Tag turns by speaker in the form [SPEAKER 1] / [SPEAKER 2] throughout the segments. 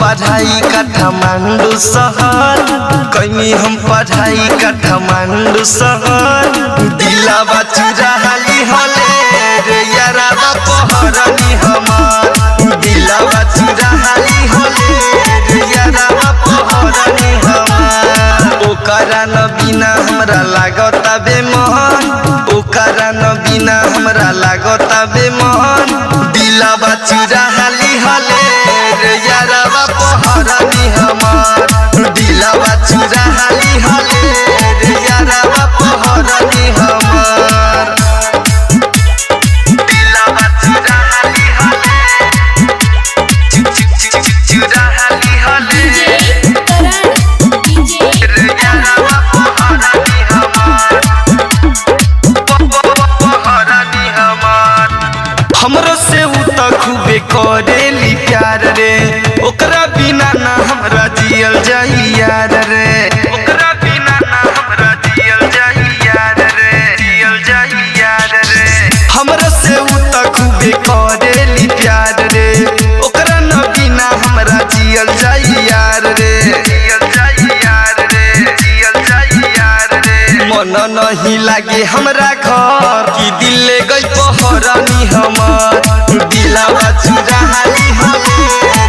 [SPEAKER 1] पढ़ाई काठमांडू शहर, कैनी हम पढ़ाई काठमांडू शहर। दिलावा चुराली हले रे यारावा पहरनी हमार, दिलावा चुराली हले रे यारावा पहरनी हमार। ओकरा न बिना हमरा लागता बेमन, ओकरा न बिना हमरा लागता बेमन। दिलावा चुराली हले रे यारावा पहरनी हमार, दिलावा चुराली हले रे यारावा पहरनी हमार। दिलावा चुराली हले चुराली हले रे यारावा पहरनी हमार, पहरनी हमार। हमरो से उ त खूबे करेली प्यार रे, ओकरा बिना ना हमरा जियल जाई यार रे, ओकरा बिना ना हमरा जियल जाई यार रे, जियल जाई यार रे। हमरो से उ त खूबे करेली प्यार रे, ओकरा न बिना हमरा जियल जाई यार रे, जियल जाई यार रे, जियल जाई यार रे। मन नहीं लागे हमरा घर की दिल ले गई पहरनी हमार, दिलावा चुराली हले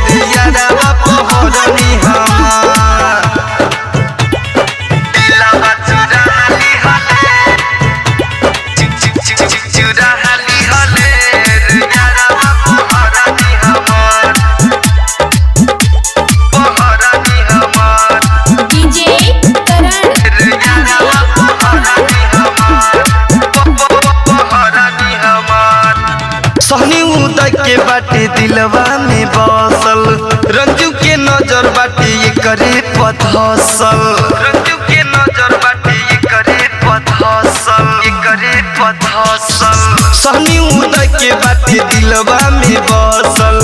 [SPEAKER 1] रे यारावा पहरनी हमार। दिलावा चुराली हले चुराली हले रे यारावा पहरनी हमार, पहरनी हमार।
[SPEAKER 2] डीजे करण
[SPEAKER 1] रे यारावा पहरनी हमार, पहरनी हमार। सहनी उदय के बाटे दिलवा में बसल, रंजू के नजर बाटे ये करे पथसल, रंजू के नजर बाटे ये करे पथसल, ये करे पथसल। सहनी उदय के बाटे दिलवा में बसल,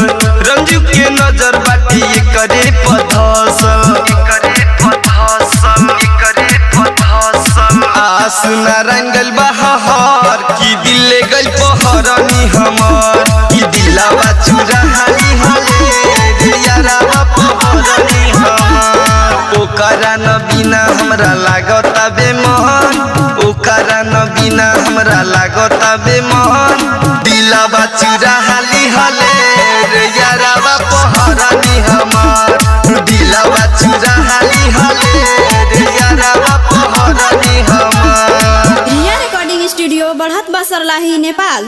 [SPEAKER 1] रंजू के नजर बाटे ये करे पथसल, ये करे पथसल, ये करे पथसल। आसु ना रंगल बहार की दिल ले गई पहरनी हमार, की दिलावा चुराली हले रे यारावा पहरनी हमार। ओकरा न बिना हमरा लागता बेमन, ओकरा न बिना हमरा लागता बेमन। दिलावा चुराली हले रे यारावा पहरनी हमार, दिलावा चुराली हले रे यारावा पहरनी हमार।
[SPEAKER 2] रिया रिकॉर्डिंग स्टूडियो बढ़त बसरलाही नेपाल।